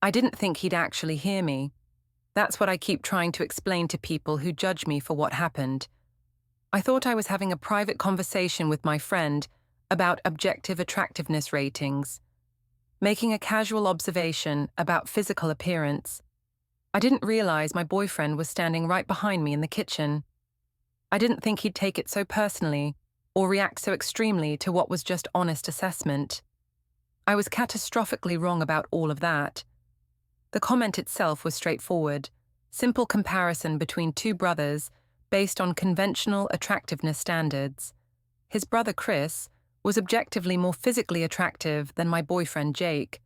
I didn't think he'd actually hear me. That's what I keep trying to explain to people who judge me for what happened. I thought I was having a private conversation with my friend about objective attractiveness ratings, making a casual observation about physical appearance. I didn't realize my boyfriend was standing right behind me in the kitchen. I didn't think he'd take it so personally or react so extremely to what was just honest assessment. I was catastrophically wrong about all of that. The comment itself was straightforward, simple comparison between two brothers based on conventional attractiveness standards. His brother Chris was objectively more physically attractive than my boyfriend Jake.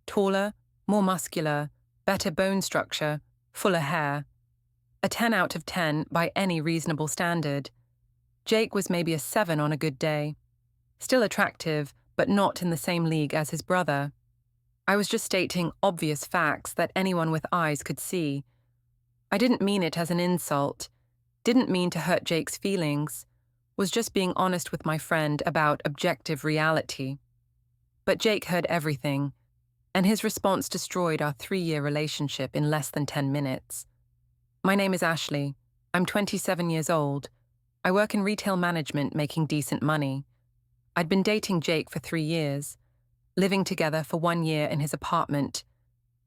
Taller, more muscular, better bone structure, fuller hair. A 10 out of 10 by any reasonable standard. Jake was maybe a 7 on a good day. Still attractive, but not in the same league as his brother. I was just stating obvious facts that anyone with eyes could see. I didn't mean it as an insult, didn't mean to hurt Jake's feelings, was just being honest with my friend about objective reality. But Jake heard everything, and his response destroyed our 3-year relationship in less than 10 minutes. My name is Ashley. I'm 27 years old. I work in retail management making decent money. I'd been dating Jake for 3 years, living together for 1 year in his apartment.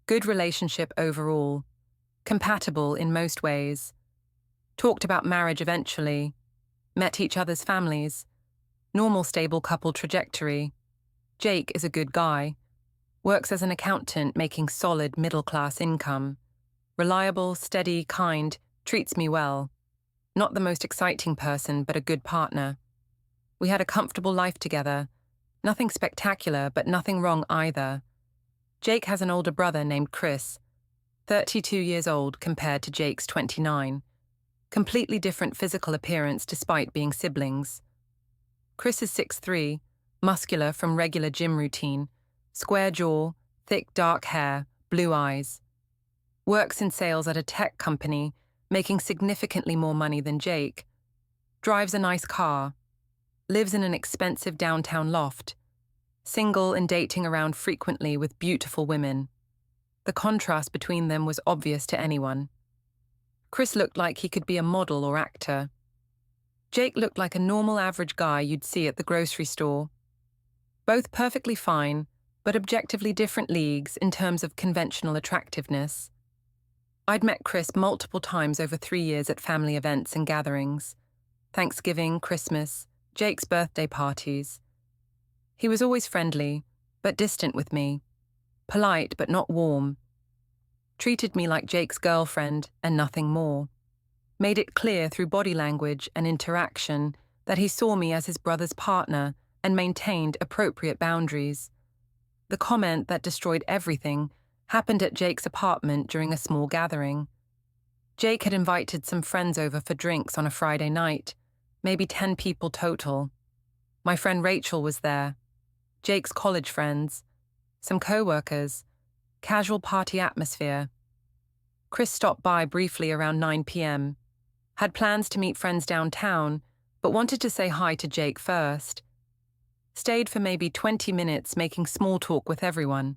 Good relationship overall. Compatible in most ways. Talked about marriage eventually. Met each other's families. Normal stable couple trajectory. Jake is a good guy. Works as an accountant making solid middle-class income. Reliable, steady, kind, treats me well. Not the most exciting person, but a good partner. We had a comfortable life together. Nothing spectacular, but nothing wrong either. Jake has an older brother named Chris, 32 years old compared to Jake's 29. Completely different physical appearance despite being siblings. Chris is 6'3", muscular from regular gym routine, square jaw, thick dark hair, blue eyes. Works in sales at a tech company, making significantly more money than Jake. Drives a nice car. Lives in an expensive downtown loft. Single and dating around frequently with beautiful women. The contrast between them was obvious to anyone. Chris looked like he could be a model or actor. Jake looked like a normal average guy you'd see at the grocery store. Both perfectly fine, but objectively different leagues in terms of conventional attractiveness. I'd met Chris multiple times over 3 years at family events and gatherings. Thanksgiving, Christmas, Jake's birthday parties. He was always friendly, but distant with me. Polite, but not warm. Treated me like Jake's girlfriend and nothing more. Made it clear through body language and interaction that he saw me as his brother's partner and maintained appropriate boundaries. The comment that destroyed everything happened at Jake's apartment during a small gathering. Jake had invited some friends over for drinks on a Friday night, maybe 10 people total. My friend Rachel was there, Jake's college friends, some co-workers, casual party atmosphere. Chris stopped by briefly around 9 p.m., had plans to meet friends downtown, but wanted to say hi to Jake first. Stayed for maybe 20 minutes making small talk with everyone.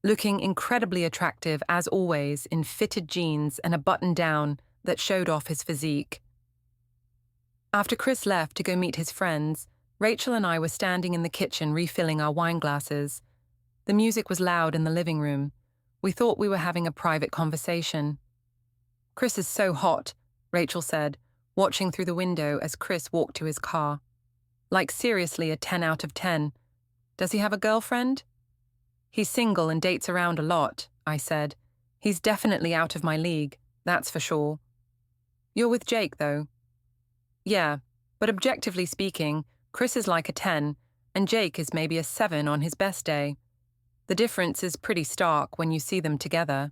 Looking incredibly attractive as always in fitted jeans and a button-down that showed off his physique. After Chris left to go meet his friends, Rachel and I were standing in the kitchen refilling our wine glasses. The music was loud in the living room. We thought we were having a private conversation. "Chris is so hot," Rachel said, watching through the window as Chris walked to his car. "Like seriously a 10 out of 10. Does he have a girlfriend?" "He's single and dates around a lot," I said. "He's definitely out of my league, that's for sure." "You're with Jake, though." "Yeah, but objectively speaking, Chris is like a 10, and Jake is maybe a 7 on his best day. The difference is pretty stark when you see them together."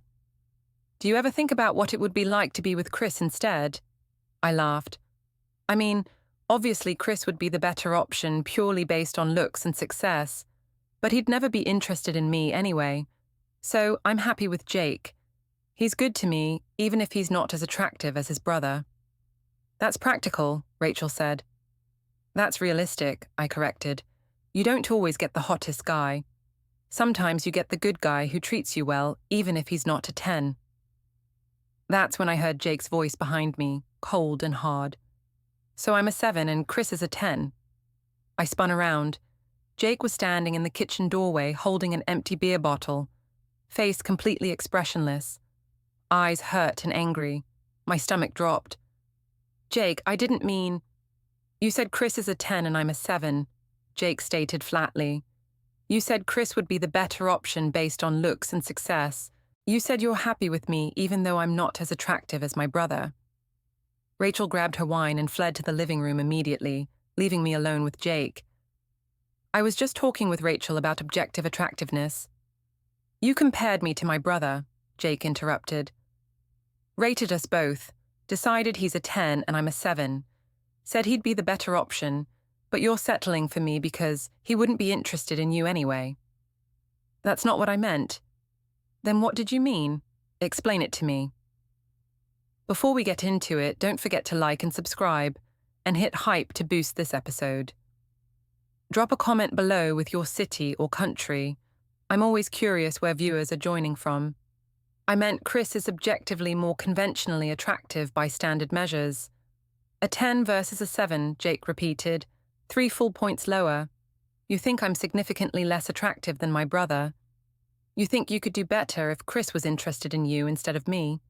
"Do you ever think about what it would be like to be with Chris instead?" I laughed. "I mean, obviously Chris would be the better option purely based on looks and success, but he'd never be interested in me anyway. So I'm happy with Jake. He's good to me, even if he's not as attractive as his brother." "That's practical," Rachel said. "That's realistic," I corrected. "You don't always get the hottest guy. Sometimes you get the good guy who treats you well, even if he's not a 10. That's when I heard Jake's voice behind me, cold and hard. So I'm a 7 and Chris is a 10. I spun around. Jake was standing in the kitchen doorway holding an empty beer bottle, face completely expressionless, eyes hurt and angry. My stomach dropped. Jake, I didn't mean... You said Chris is a 10 and I'm a 7, Jake stated flatly. You said Chris would be the better option based on looks and success. You said you're happy with me even though I'm not as attractive as my brother. Rachel grabbed her wine and fled to the living room immediately, leaving me alone with Jake. I was just talking with Rachel about objective attractiveness. You compared me to my brother, Jake interrupted. Rated us both, decided he's a 10 and I'm a 7. Said he'd be the better option, but you're settling for me because he wouldn't be interested in you anyway. That's not what I meant. Then what did you mean? Explain it to me. Before we get into it, don't forget to like and subscribe, and hit hype to boost this episode. Drop a comment below with your city or country. I'm always curious where viewers are joining from. I meant Chris is objectively more conventionally attractive by standard measures. A 10 versus a 7, Jake repeated, 3 full points lower. You think I'm significantly less attractive than my brother. You think you could do better if Chris was interested in you instead of me.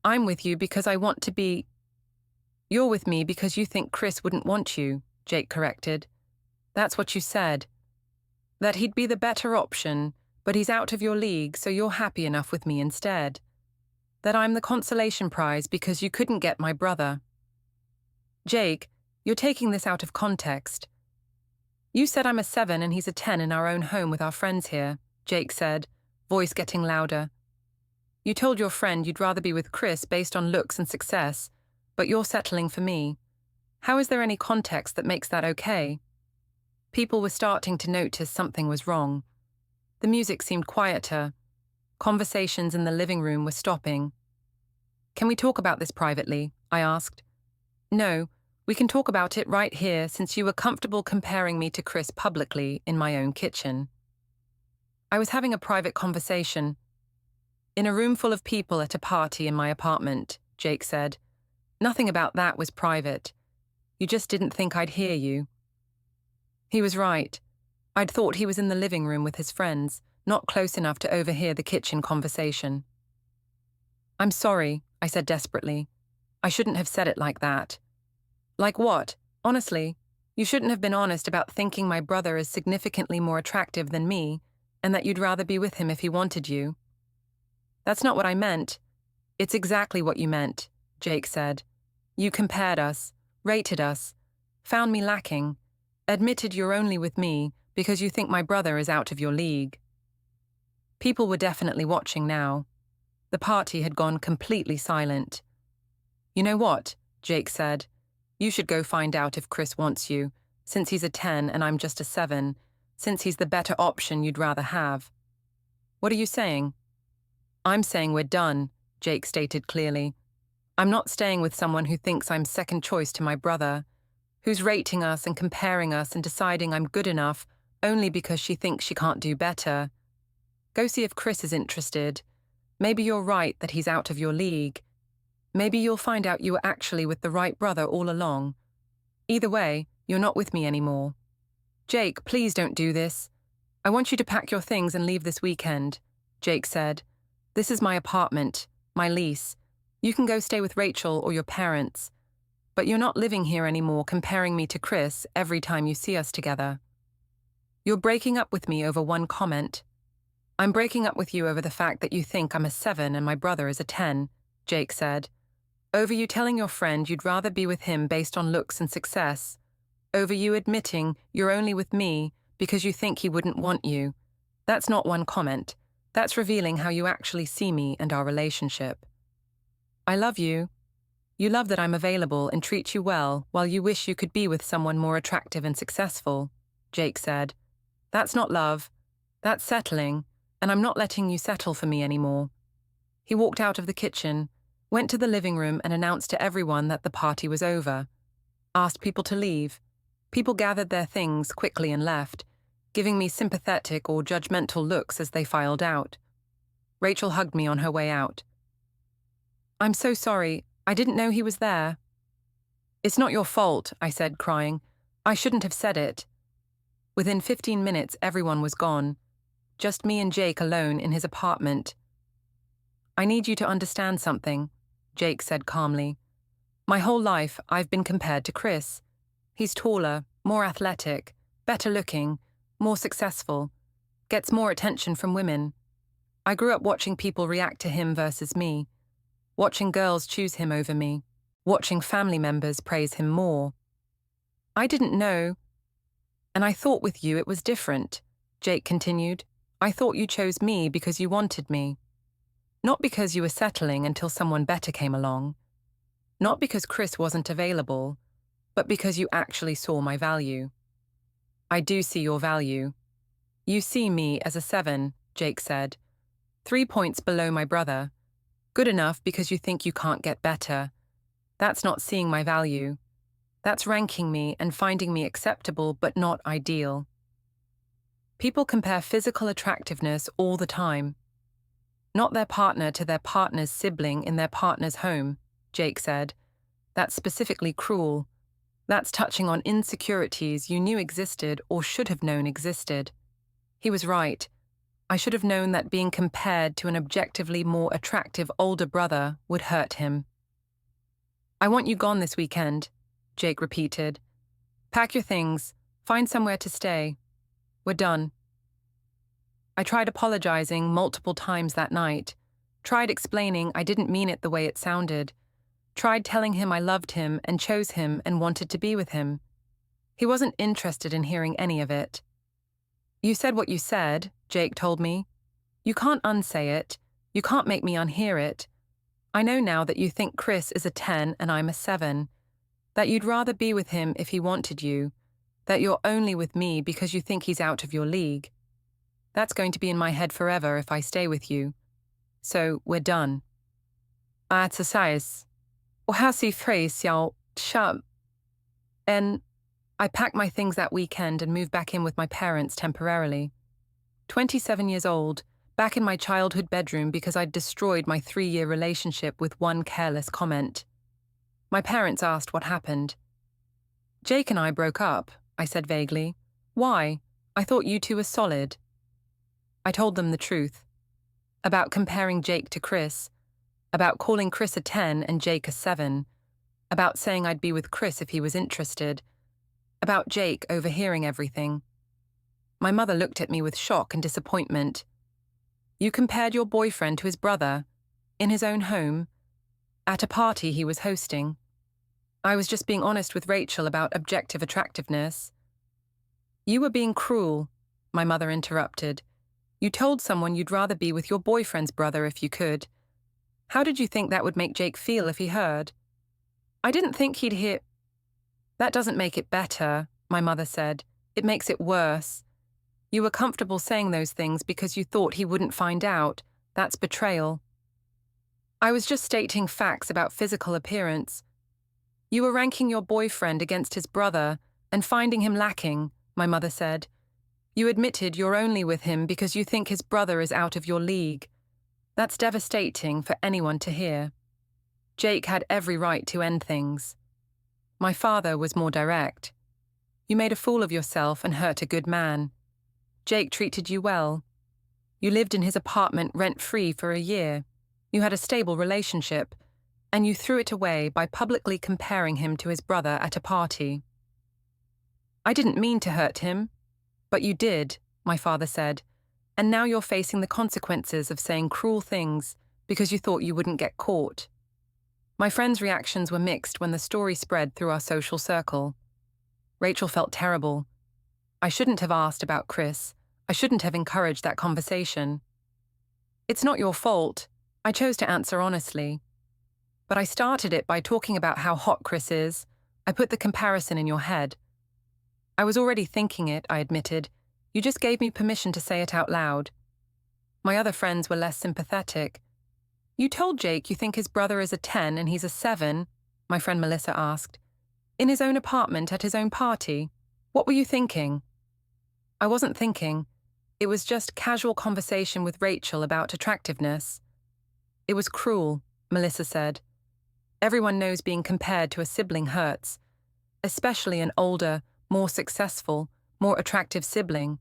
I'm with you because I want to be... You're with me because you think Chris wouldn't want you, Jake corrected. That's what you said. That he'd be the better option, but he's out of your league, so you're happy enough with me instead. That I'm the consolation prize because you couldn't get my brother. Jake, you're taking this out of context. You said I'm a 7 and he's a 10 in our own home with our friends here, Jake said, voice getting louder. You told your friend you'd rather be with Chris based on looks and success, but you're settling for me. How is there any context that makes that okay? People were starting to notice something was wrong. The music seemed quieter. Conversations in the living room were stopping. Can we talk about this privately? I asked. No, we can talk about it right here since you were comfortable comparing me to Chris publicly in my own kitchen. I was having a private conversation. In a room full of people at a party in my apartment, Jake said. Nothing about that was private. You just didn't think I'd hear you. He was right. I'd thought he was in the living room with his friends, not close enough to overhear the kitchen conversation. I'm sorry, I said desperately. I shouldn't have said it like that. Like what? Honestly, you shouldn't have been honest about thinking my brother is significantly more attractive than me, and that you'd rather be with him if he wanted you. That's not what I meant. It's exactly what you meant, Jake said. You compared us, rated us, found me lacking, admitted you're only with me because you think my brother is out of your league. People were definitely watching now. The party had gone completely silent. You know what, Jake said. You should go find out if Chris wants you, since he's a 10 and I'm just a 7, since he's the better option you'd rather have. What are you saying? I'm saying we're done, Jake stated clearly. I'm not staying with someone who thinks I'm second choice to my brother, who's rating us and comparing us and deciding I'm good enough only because she thinks she can't do better. Go see if Chris is interested. Maybe you're right that he's out of your league. Maybe you'll find out you were actually with the right brother all along. Either way, you're not with me anymore. Jake, please don't do this. I want you to pack your things and leave this weekend, Jake said. This is my apartment, my lease. You can go stay with Rachel or your parents. But you're not living here anymore comparing me to Chris every time you see us together. You're breaking up with me over one comment. I'm breaking up with you over the fact that you think I'm a 7 and my brother is a 10, Jake said. Over you telling your friend you'd rather be with him based on looks and success. Over you admitting you're only with me because you think he wouldn't want you. That's not one comment. That's revealing how you actually see me and our relationship. I love you. You love that I'm available and treat you well while you wish you could be with someone more attractive and successful, Jake said. That's not love. That's settling, and I'm not letting you settle for me anymore. He walked out of the kitchen, went to the living room and announced to everyone that the party was over. Asked people to leave. People gathered their things quickly and left, giving me sympathetic or judgmental looks as they filed out. Rachel hugged me on her way out. "I'm so sorry. I didn't know he was there." "It's not your fault," I said, crying. "I shouldn't have said it." Within 15 minutes, everyone was gone. Just me and Jake alone in his apartment. "I need you to understand something," Jake said calmly. "My whole life, I've been compared to Chris. He's taller, more athletic, better looking, more successful, gets more attention from women. I grew up watching people react to him versus me, watching girls choose him over me, watching family members praise him more. I didn't know, and I thought with you it was different," Jake continued. "I thought you chose me because you wanted me. Not because you were settling until someone better came along. Not because Chris wasn't available, but because you actually saw my value." "I do see your value. You see me as a 7, Jake said. 3 points below my brother. Good enough because you think you can't get better. That's not seeing my value. That's ranking me and finding me acceptable but not ideal. People compare physical attractiveness all the time. Not their partner to their partner's sibling in their partner's home," Jake said. "That's specifically cruel. That's touching on insecurities you knew existed or should have known existed." He was right. I should have known that being compared to an objectively more attractive older brother would hurt him. "I want you gone this weekend," Jake repeated. "Pack your things, find somewhere to stay. We're done." I tried apologizing multiple times that night, tried explaining I didn't mean it the way it sounded, tried telling him I loved him and chose him and wanted to be with him. He wasn't interested in hearing any of it. "You said what you said," Jake told me. "You can't unsay it. You can't make me unhear it. I know now that you think Chris is a 10 and I'm a 7, that you'd rather be with him if he wanted you, that you're only with me because you think he's out of your league. That's going to be in my head forever if I stay with you. So, we're done." And I packed my things that weekend and moved back in with my parents temporarily. 27 years old, back in my childhood bedroom because I'd destroyed my 3-year relationship with one careless comment. My parents asked what happened. "Jake and I broke up," I said vaguely. "Why? I thought you two were solid." I told them the truth. About comparing Jake to Chris, about calling Chris a 10 and Jake a 7, about saying I'd be with Chris if he was interested, about Jake overhearing everything. My mother looked at me with shock and disappointment. "You compared your boyfriend to his brother, in his own home, at a party he was hosting." "I was just being honest with Rachel about objective attractiveness." "You were being cruel," my mother interrupted. "You told someone you'd rather be with your boyfriend's brother if you could. How did you think that would make Jake feel if he heard?" "I didn't think he'd hear—" "That doesn't make it better," my mother said. "It makes it worse. You were comfortable saying those things because you thought he wouldn't find out. That's betrayal." "I was just stating facts about physical appearance." "You were ranking your boyfriend against his brother and finding him lacking," my mother said. "You admitted you're only with him because you think his brother is out of your league. That's devastating for anyone to hear. Jake had every right to end things." My father was more direct. "You made a fool of yourself and hurt a good man. Jake treated you well. You lived in his apartment rent-free for a year. You had a stable relationship, and you threw it away by publicly comparing him to his brother at a party." "I didn't mean to hurt him." "But you did," my father said, "and now you're facing the consequences of saying cruel things because you thought you wouldn't get caught." My friends' reactions were mixed when the story spread through our social circle. Rachel felt terrible. I shouldn't have asked about Chris. I shouldn't have encouraged that conversation. "It's not your fault." I chose to answer honestly. "But I started it by talking about how hot Chris is. I put the comparison in your head." "I was already thinking it," I admitted. "You just gave me permission to say it out loud." My other friends were less sympathetic. "You told Jake you think his brother is a 10 and he's a 7, my friend Melissa asked. "In his own apartment at his own party. What were you thinking?" I wasn't thinking. It was just casual conversation with Rachel about attractiveness. It was cruel, Melissa said. Everyone knows being compared to a sibling hurts, especially an older, more successful, more attractive sibling.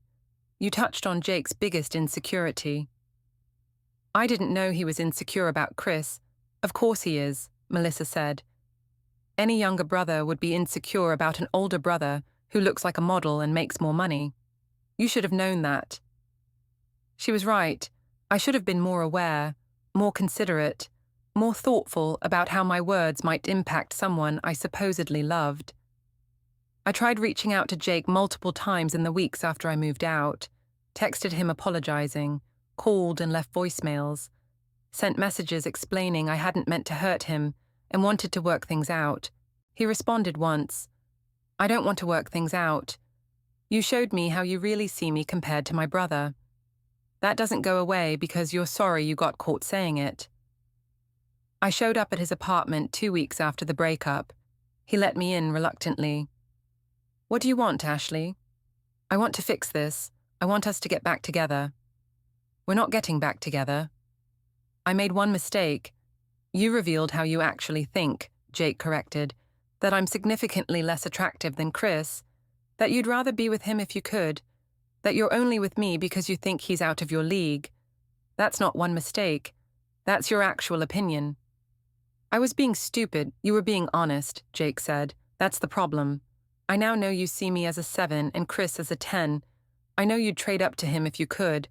You touched on Jake's biggest insecurity. I didn't know he was insecure about Chris. Of course he is, Melissa said. Any younger brother would be insecure about an older brother who looks like a model and makes more money. You should have known that. She was right. I should have been more aware, more considerate, more thoughtful about how my words might impact someone I supposedly loved. I tried reaching out to Jake multiple times in the weeks after I moved out, texted him apologizing, called and left voicemails, sent messages explaining I hadn't meant to hurt him and wanted to work things out. He responded once, "I don't want to work things out. You showed me how you really see me compared to my brother. That doesn't go away because you're sorry you got caught saying it." I showed up at his apartment 2 weeks after the breakup. He let me in reluctantly. "What do you want, Ashley?" "I want to fix this. I want us to get back together." "We're not getting back together." "I made one mistake. You revealed how you actually think," Jake corrected, "that I'm significantly less attractive than Chris, that you'd rather be with him if you could, that you're only with me because you think he's out of your league. That's not one mistake. That's your actual opinion." "I was being stupid. You were being honest," Jake said. "That's the problem. I now know you see me as a 7 and Chris as a 10. I know you'd trade up to him if you could.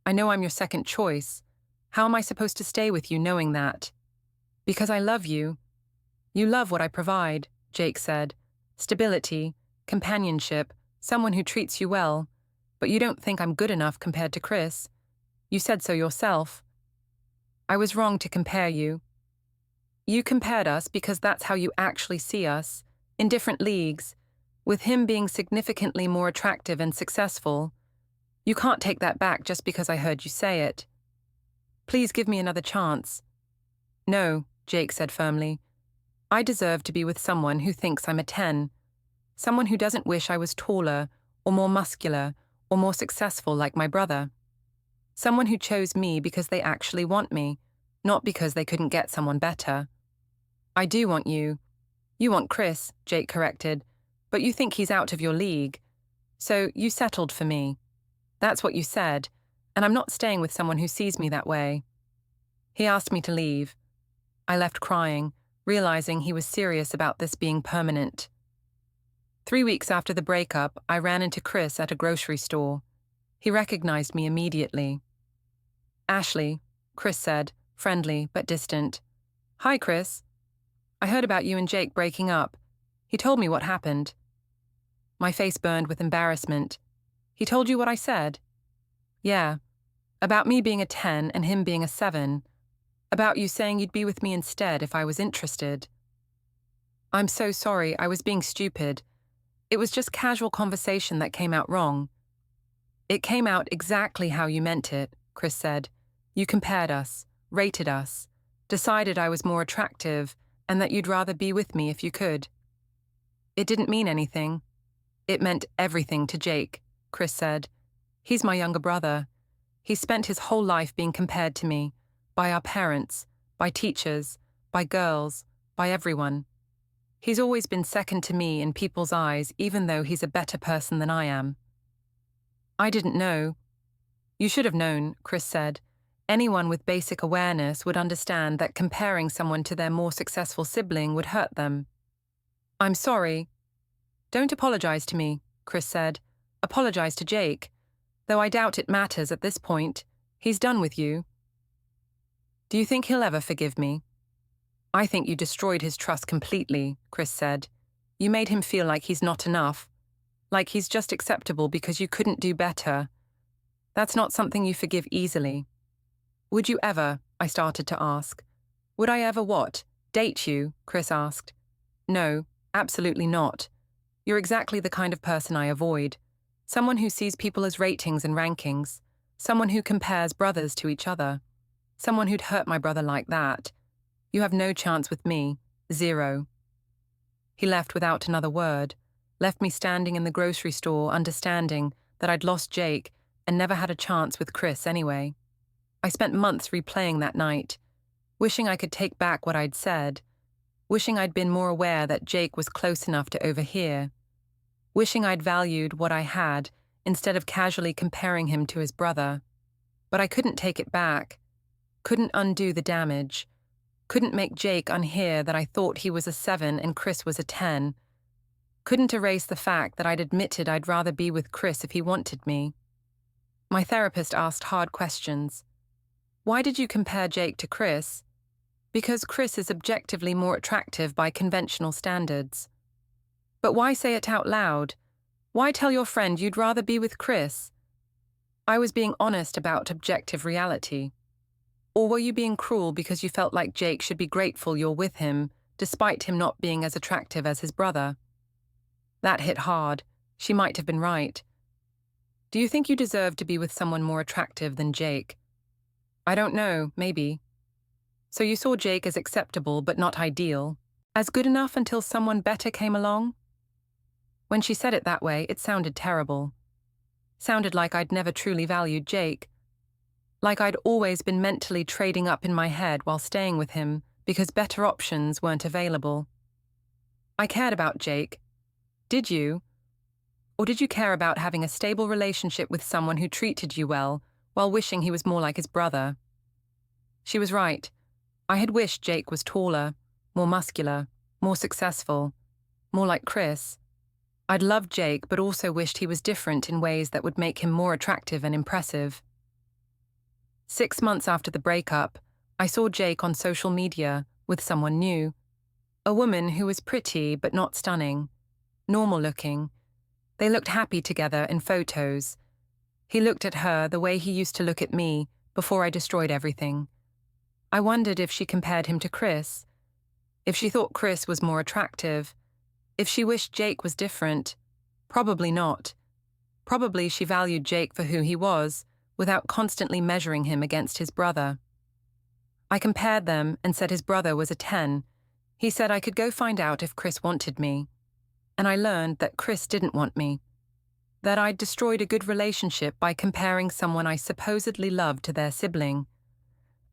I know I'm your second choice. How am I supposed to stay with you knowing that?" "Because I love you." "You love what I provide," Jake said. "Stability, companionship, someone who treats you well. But you don't think I'm good enough compared to Chris. You said so yourself." "I was wrong to compare you." "You compared us because that's how you actually see us, in different leagues, with him being significantly more attractive and successful. You can't take that back just because I heard you say it. Please give me another chance." "No," Jake said firmly. "I deserve to be with someone who thinks I'm a 10. Someone who doesn't wish I was taller, or more muscular, or more successful like my brother. Someone who chose me because they actually want me, not because they couldn't get someone better." "I do want you." "You want Chris," Jake corrected, "but you think he's out of your league. So you settled for me. That's what you said, and I'm not staying with someone who sees me that way." He asked me to leave. I left crying, realizing he was serious about this being permanent. 3 weeks after the breakup, I ran into Chris at a grocery store. He recognized me immediately. "Ashley," Chris said, friendly but distant. "Hi, Chris. I heard about you and Jake breaking up. He told me what happened." My face burned with embarrassment. "He told you what I said?" "Yeah. About me being a 10 and him being a 7. About you saying you'd be with me instead if I was interested." "I'm so sorry, I was being stupid. It was just casual conversation that came out wrong." "It came out exactly how you meant it," Chris said. "You compared us, rated us, decided I was more attractive, and that you'd rather be with me if you could." "It didn't mean anything." "It meant everything to Jake," Chris said. "He's my younger brother. He spent his whole life being compared to me, by our parents, by teachers, by girls, by everyone. He's always been second to me in people's eyes, even though he's a better person than I am." "I didn't know." "You should have known," Chris said. "Anyone with basic awareness would understand that comparing someone to their more successful sibling would hurt them." "I'm sorry." "Don't apologize to me," Chris said. "Apologize to Jake. Though I doubt it matters at this point. He's done with you." "Do you think he'll ever forgive me?" "I think you destroyed his trust completely," Chris said. "You made him feel like he's not enough, like he's just acceptable because you couldn't do better. That's not something you forgive easily." "Would you ever?" I started to ask. "Would I ever what? Date you?" Chris asked. "No, absolutely not. You're exactly the kind of person I avoid. Someone who sees people as ratings and rankings. Someone who compares brothers to each other. Someone who'd hurt my brother like that. You have no chance with me. 0. He left without another word, left me standing in the grocery store understanding that I'd lost Jake and never had a chance with Chris anyway. I spent months replaying that night, wishing I could take back what I'd said, wishing I'd been more aware that Jake was close enough to overhear, wishing I'd valued what I had instead of casually comparing him to his brother. But I couldn't take it back, couldn't undo the damage, couldn't make Jake unhear that I thought he was a 7 and Chris was a 10, couldn't erase the fact that I'd admitted I'd rather be with Chris if he wanted me. My therapist asked hard questions. Why did you compare Jake to Chris? Because Chris is objectively more attractive by conventional standards. But why say it out loud? Why tell your friend you'd rather be with Chris? I was being honest about objective reality. Or were you being cruel because you felt like Jake should be grateful you're with him, despite him not being as attractive as his brother? That hit hard. She might have been right. Do you think you deserve to be with someone more attractive than Jake? I don't know, maybe. So you saw Jake as acceptable but not ideal, as good enough until someone better came along? When she said it that way, it sounded terrible. Sounded like I'd never truly valued Jake. Like I'd always been mentally trading up in my head while staying with him because better options weren't available. I cared about Jake. Did you? Or did you care about having a stable relationship with someone who treated you well while wishing he was more like his brother? She was right. I had wished Jake was taller, more muscular, more successful, more like Chris. I'd loved Jake but also wished he was different in ways that would make him more attractive and impressive. 6 months after the breakup, I saw Jake on social media with someone new. A woman who was pretty but not stunning, normal looking. They looked happy together in photos. He looked at her the way he used to look at me before I destroyed everything. I wondered if she compared him to Chris, if she thought Chris was more attractive, if she wished Jake was different. Probably not. Probably she valued Jake for who he was, without constantly measuring him against his brother. I compared them and said his brother was a 10. He said I could go find out if Chris wanted me. And I learned that Chris didn't want me. That I'd destroyed a good relationship by comparing someone I supposedly loved to their sibling.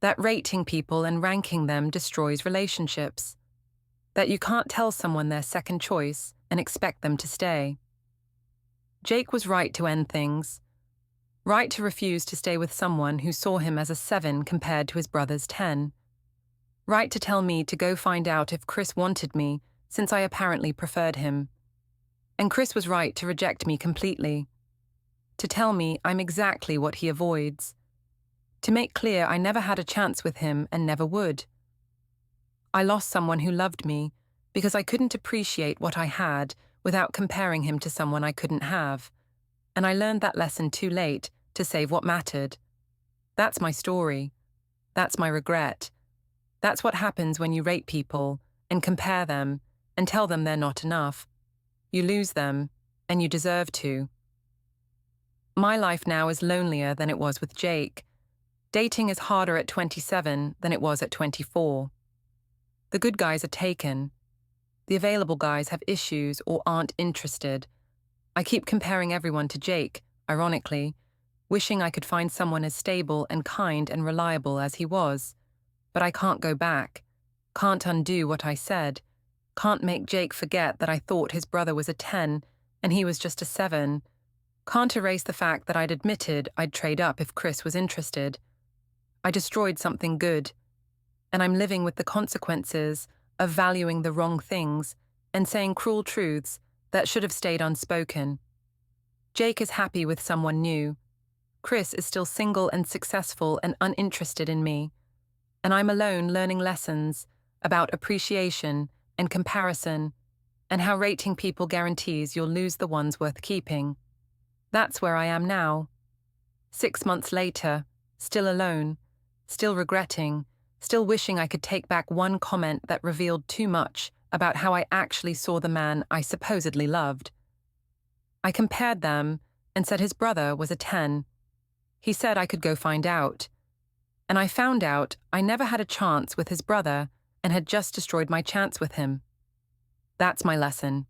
That rating people and ranking them destroys relationships. That you can't tell someone their second choice and expect them to stay. Jake was right to end things. Right to refuse to stay with someone who saw him as a 7 compared to his brother's 10. Right to tell me to go find out if Chris wanted me, since I apparently preferred him. And Chris was right to reject me completely. To tell me I'm exactly what he avoids. To make clear I never had a chance with him and never would. I lost someone who loved me because I couldn't appreciate what I had without comparing him to someone I couldn't have. And I learned that lesson too late to save what mattered. That's my story. That's my regret. That's what happens when you rate people and compare them and tell them they're not enough. You lose them, and you deserve to. My life now is lonelier than it was with Jake. Dating is harder at 27 than it was at 24. The good guys are taken. The available guys have issues or aren't interested. I keep comparing everyone to Jake, ironically, wishing I could find someone as stable and kind and reliable as he was. But I can't go back, can't undo what I said, can't make Jake forget that I thought his brother was a 10 and he was just a 7, can't erase the fact that I'd admitted I'd trade up if Chris was interested. I destroyed something good, and I'm living with the consequences of valuing the wrong things and saying cruel truths that should have stayed unspoken. Jake is happy with someone new. Chris is still single and successful and uninterested in me. And I'm alone learning lessons about appreciation and comparison and how rating people guarantees you'll lose the ones worth keeping. That's where I am now. 6 months later, still alone, still regretting, still wishing I could take back one comment that revealed too much about how I actually saw the man I supposedly loved. I compared them and said his brother was a 10. He said I could go find out. And I found out I never had a chance with his brother and had just destroyed my chance with him. That's my lesson.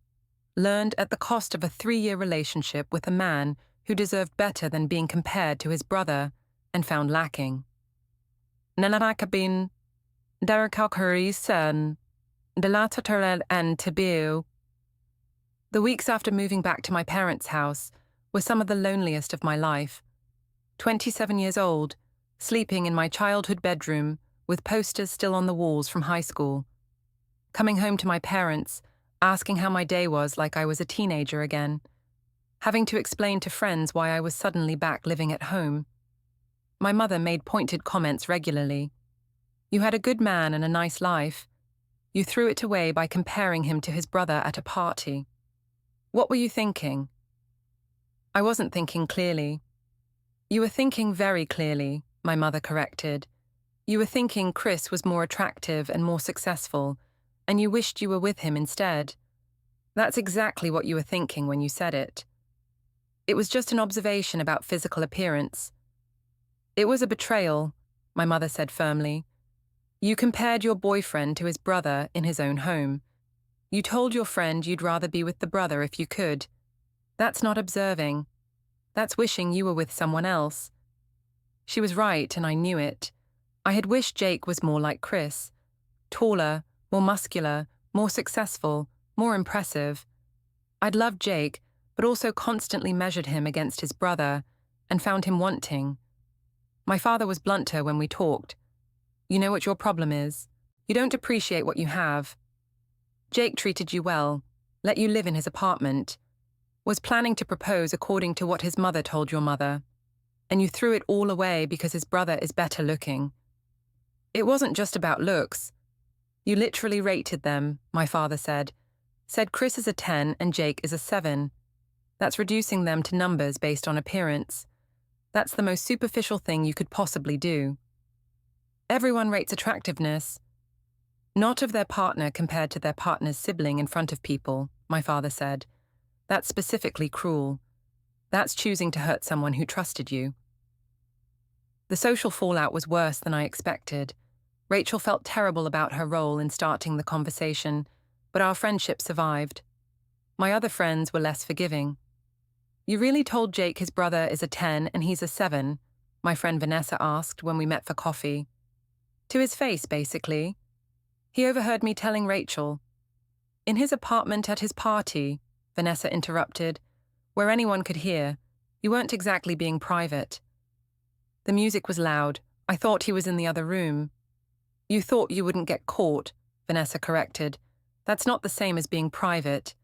Learned at the cost of a 3-year relationship with a man who deserved better than being compared to his brother and found lacking. Nanakabin, Derakakurisan, Delatatorel and Tibiu. The weeks after moving back to my parents' house were some of the loneliest of my life. 27 years old, sleeping in my childhood bedroom with posters still on the walls from high school. Coming home to my parents, asking how my day was like I was a teenager again. Having to explain to friends why I was suddenly back living at home. My mother made pointed comments regularly. You had a good man and a nice life. You threw it away by comparing him to his brother at a party. What were you thinking? I wasn't thinking clearly. You were thinking very clearly, my mother corrected. You were thinking Chris was more attractive and more successful, and you wished you were with him instead. That's exactly what you were thinking when you said it. It was just an observation about physical appearance. It was a betrayal, my mother said firmly. You compared your boyfriend to his brother in his own home. You told your friend you'd rather be with the brother if you could. That's not observing. That's wishing you were with someone else. She was right, and I knew it. I had wished Jake was more like Chris. Taller, more muscular, more successful, more impressive. I'd loved Jake, but also constantly measured him against his brother and found him wanting. My father was blunter when we talked. You know what your problem is. You don't appreciate what you have. Jake treated you well, let you live in his apartment, was planning to propose according to what his mother told your mother, and you threw it all away because his brother is better looking. It wasn't just about looks. You literally rated them, my father said. Said Chris is a 10 and Jake is a 7. That's reducing them to numbers based on appearance. That's the most superficial thing you could possibly do. Everyone rates attractiveness, not of their partner compared to their partner's sibling in front of people, my father said. That's specifically cruel. That's choosing to hurt someone who trusted you. The social fallout was worse than I expected. Rachel felt terrible about her role in starting the conversation, but our friendship survived. My other friends were less forgiving. You really told Jake his brother is a 10 and he's a 7? My friend Vanessa asked when we met for coffee. To his face, basically. He overheard me telling Rachel. In his apartment at his party, Vanessa interrupted, where anyone could hear. You weren't exactly being private. The music was loud. I thought he was in the other room. You thought you wouldn't get caught, Vanessa corrected. That's not the same as being private.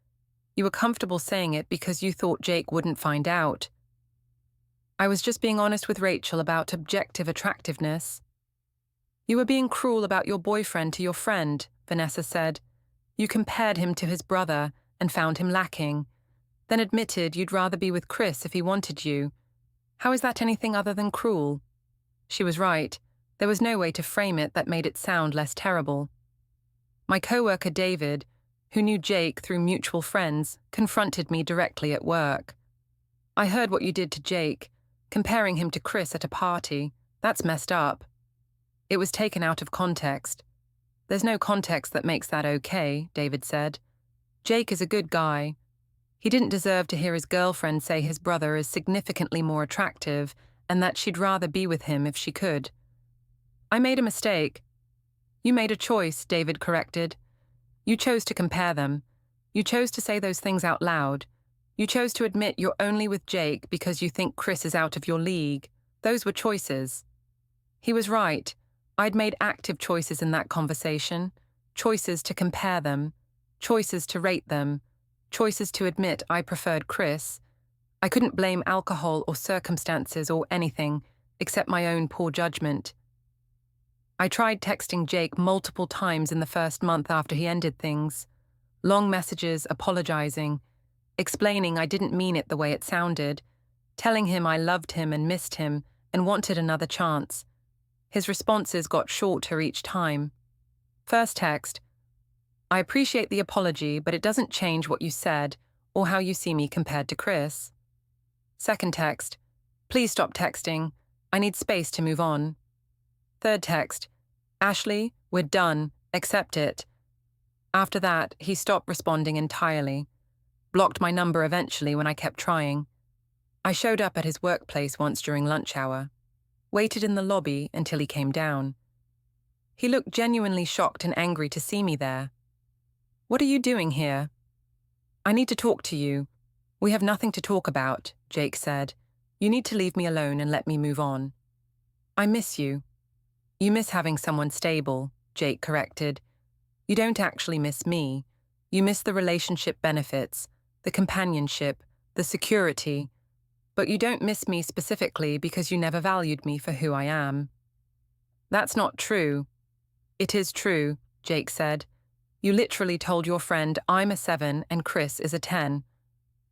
You were comfortable saying it because you thought Jake wouldn't find out. I was just being honest with Rachel about objective attractiveness. You were being cruel about your boyfriend to your friend, Vanessa said. You compared him to his brother and found him lacking, then admitted you'd rather be with Chris if he wanted you. How is that anything other than cruel? She was right. There was no way to frame it that made it sound less terrible. My coworker David, who knew Jake through mutual friends, confronted me directly at work. I heard what you did to Jake, comparing him to Chris at a party. That's messed up. It was taken out of context. There's no context that makes that okay, David said. Jake is a good guy. He didn't deserve to hear his girlfriend say his brother is significantly more attractive and that she'd rather be with him if she could. I made a mistake. You made a choice, David corrected. You chose to compare them. You chose to say those things out loud. You chose to admit you're only with Jake because you think Chris is out of your league. Those were choices. He was right. I'd made active choices in that conversation. Choices to compare them. Choices to rate them. Choices to admit I preferred Chris. I couldn't blame alcohol or circumstances or anything except my own poor judgment. I tried texting Jake multiple times in the first month after he ended things. Long messages apologizing, explaining I didn't mean it the way it sounded, telling him I loved him and missed him and wanted another chance. His responses got shorter each time. First text, I appreciate the apology, but it doesn't change what you said or how you see me compared to Chris. Second text, please stop texting. I need space to move on. Third text, Ashley, we're done. Accept it. After that, he stopped responding entirely. Blocked my number eventually when I kept trying. I showed up at his workplace once during lunch hour, waited in the lobby until he came down. He looked genuinely shocked and angry to see me there. "What are you doing here?" "I need to talk to you." "We have nothing to talk about," Jake said. "You need to leave me alone and let me move on." "I miss you." "You miss having someone stable," Jake corrected. "You don't actually miss me. You miss the relationship benefits, the companionship, the security, but you don't miss me specifically because you never valued me for who I am." "That's not true." "It is true," Jake said. "You literally told your friend I'm a 7 and Chris is a 10.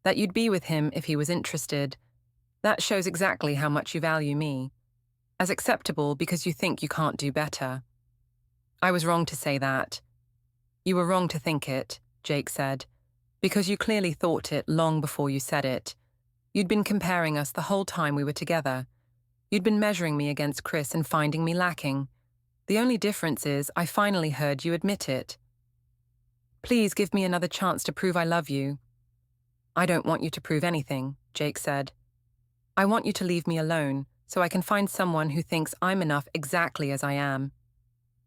That you'd be with him if he was interested. That shows exactly how much you value me. As acceptable because you think you can't do better." "I was wrong to say that." "You were wrong to think it," Jake said, "because you clearly thought it long before you said it. You'd been comparing us the whole time we were together. You'd been measuring me against Chris and finding me lacking. The only difference is I finally heard you admit it." "Please give me another chance to prove I love you." "I don't want you to prove anything," Jake said. "I want you to leave me alone so I can find someone who thinks I'm enough exactly as I am.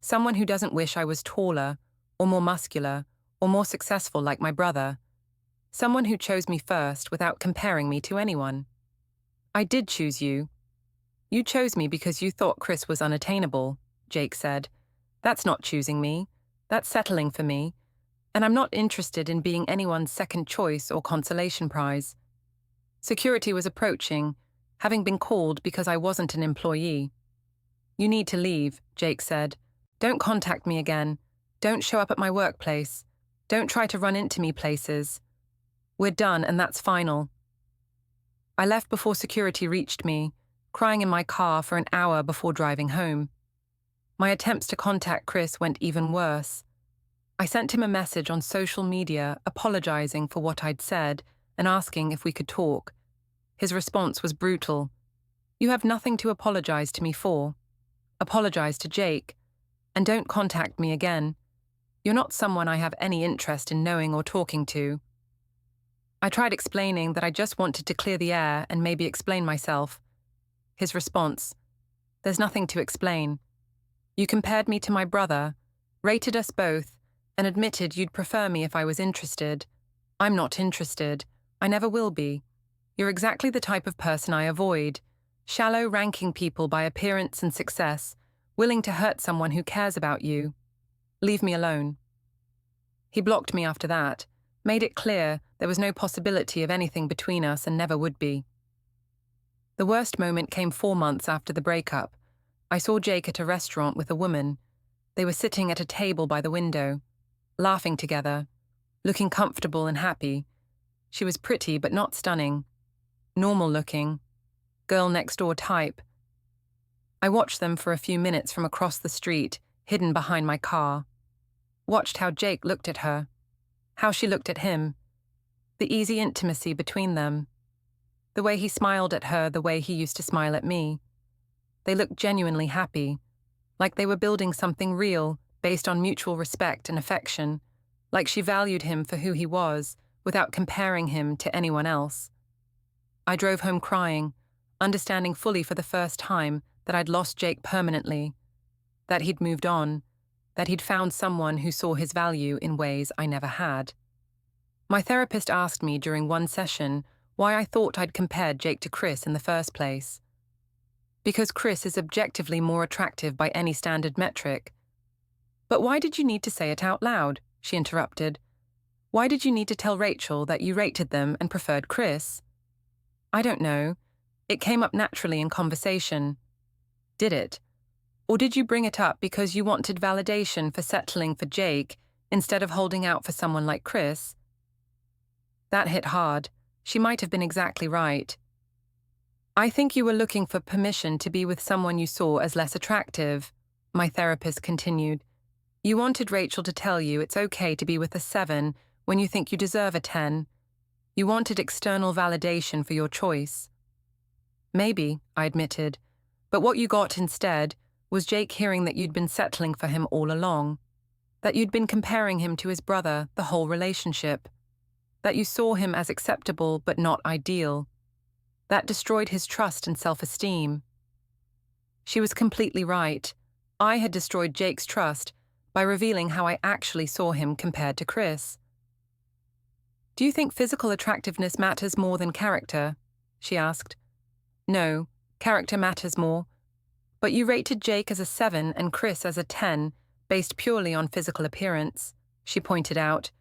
Someone who doesn't wish I was taller, or more muscular, or more successful like my brother. Someone who chose me first without comparing me to anyone." "I did choose you." "You chose me because you thought Chris was unattainable," Jake said. "That's not choosing me. That's settling for me. And I'm not interested in being anyone's second choice or consolation prize." Security was approaching, having been called because I wasn't an employee. "You need to leave," Jake said. "Don't contact me again. Don't show up at my workplace. Don't try to run into me places. We're done, and that's final." I left before security reached me, crying in my car for an hour before driving home. My attempts to contact Chris went even worse. I sent him a message on social media apologizing for what I'd said and asking if we could talk. His response was brutal. "You have nothing to apologize to me for. Apologize to Jake. And don't contact me again. You're not someone I have any interest in knowing or talking to." I tried explaining that I just wanted to clear the air and maybe explain myself. His response: "There's nothing to explain. You compared me to my brother, rated us both, and admitted you'd prefer me if I was interested. I'm not interested. I never will be. You're exactly the type of person I avoid. Shallow, ranking people by appearance and success, willing to hurt someone who cares about you. Leave me alone." He blocked me after that, made it clear there was no possibility of anything between us and never would be. The worst moment came 4 months after the breakup. I saw Jake at a restaurant with a woman. They were sitting at a table by the window, laughing together, looking comfortable and happy. She was pretty but not stunning. Normal looking. Girl next door type. I watched them for a few minutes from across the street, hidden behind my car. Watched how Jake looked at her. How she looked at him. The easy intimacy between them. The way he smiled at her, the way he used to smile at me. They looked genuinely happy, like they were building something real, based on mutual respect and affection, like she valued him for who he was, without comparing him to anyone else. I drove home crying, understanding fully for the first time that I'd lost Jake permanently, that he'd moved on, that he'd found someone who saw his value in ways I never had. My therapist asked me during one session why I thought I'd compared Jake to Chris in the first place. "Because Chris is objectively more attractive by any standard metric." "But why did you need to say it out loud?" she interrupted. "Why did you need to tell Rachel that you rated them and preferred Chris?" "I don't know. It came up naturally in conversation." "Did it? Or did you bring it up because you wanted validation for settling for Jake instead of holding out for someone like Chris?" That hit hard. She might have been exactly right. "I think you were looking for permission to be with someone you saw as less attractive," my therapist continued. "You wanted Rachel to tell you it's okay to be with a 7 when you think you deserve a 10. You wanted external validation for your choice." "Maybe," I admitted, "but what you got instead was Jake hearing that you'd been settling for him all along, that you'd been comparing him to his brother the whole relationship, that you saw him as acceptable but not ideal, That destroyed his trust and self-esteem. She was completely right. I had destroyed Jake's trust by revealing how I actually saw him compared to Chris. "Do you think physical attractiveness matters more than character?" she asked. "No, character matters more. But you rated Jake as a 7 and Chris as a 10, based purely on physical appearance," she pointed out.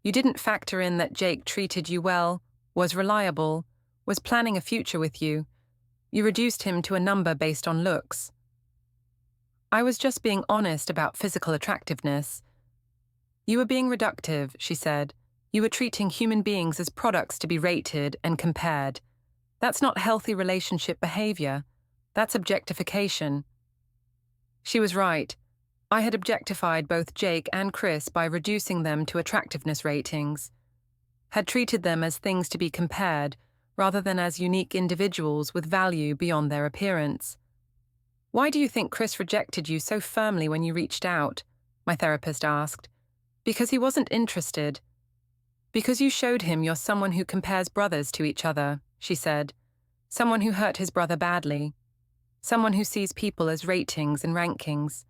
"You didn't factor in that Jake treated you well, was reliable, was planning a future with you. You reduced him to a number based on looks." "I was just being honest about physical attractiveness." "You were being reductive," she said. "You were treating human beings as products to be rated and compared. That's not healthy relationship behavior. That's objectification." She was right. I had objectified both Jake and Chris by reducing them to attractiveness ratings, had treated them as things to be compared rather than as unique individuals with value beyond their appearance. "Why do you think Chris rejected you so firmly when you reached out?" my therapist asked. "Because he wasn't interested." "Because you showed him you're someone who compares brothers to each other," she said. "Someone who hurt his brother badly. Someone who sees people as ratings and rankings.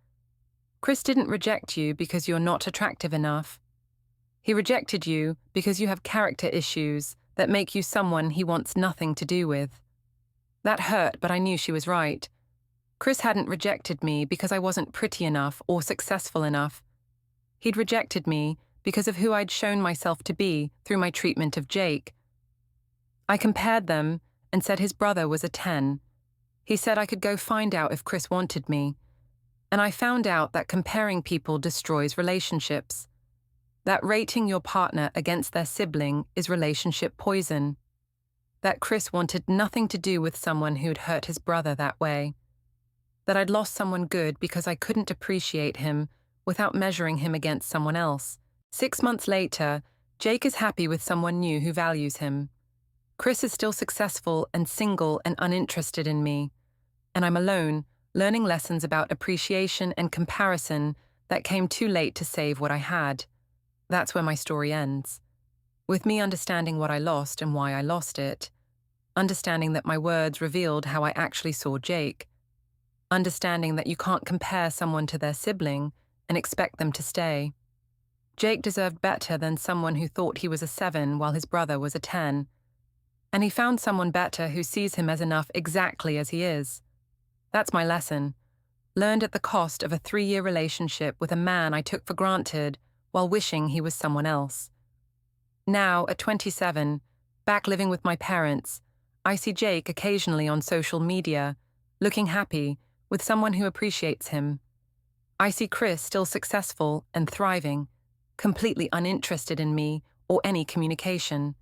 Chris didn't reject you because you're not attractive enough. He rejected you because you have character issues that make you someone he wants nothing to do with." That hurt, but I knew she was right. Chris hadn't rejected me because I wasn't pretty enough or successful enough. He'd rejected me because of who I'd shown myself to be through my treatment of Jake. I compared them and said his brother was a 10. He said I could go find out if Chris wanted me. And I found out that comparing people destroys relationships. That rating your partner against their sibling is relationship poison. That Chris wanted nothing to do with someone who'd hurt his brother that way. That I'd lost someone good because I couldn't appreciate him without measuring him against someone else. 6 months later, Jake is happy with someone new who values him. Chris is still successful and single and uninterested in me. And I'm alone, learning lessons about appreciation and comparison that came too late to save what I had. That's where my story ends. With me understanding what I lost and why I lost it. Understanding that my words revealed how I actually saw Jake. Understanding that you can't compare someone to their sibling and expect them to stay. Jake deserved better than someone who thought he was a 7 while his brother was a 10. And he found someone better who sees him as enough exactly as he is. That's my lesson. Learned at the cost of a 3-year relationship with a man I took for granted while wishing he was someone else. Now, at 27, back living with my parents, I see Jake occasionally on social media, looking happy, with someone who appreciates him. I see Chris still successful and thriving, completely uninterested in me or any communication.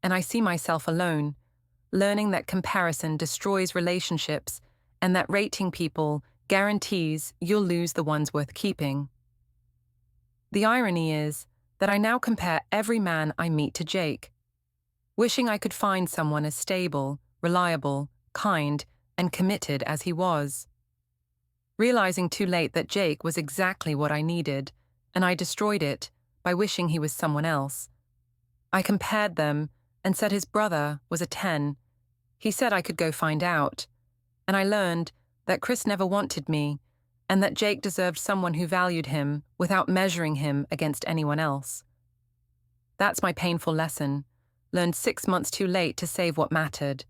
And I see myself alone, learning that comparison destroys relationships and that rating people guarantees you'll lose the ones worth keeping. The irony is that I now compare every man I meet to Jake, wishing I could find someone as stable, reliable, kind, and committed as he was. Realizing too late that Jake was exactly what I needed, and I destroyed it by wishing he was someone else. I compared them and said his brother was a 10. He said I could go find out. And I learned that Chris never wanted me, and that Jake deserved someone who valued him without measuring him against anyone else. That's my painful lesson, learned 6 months too late to save what mattered.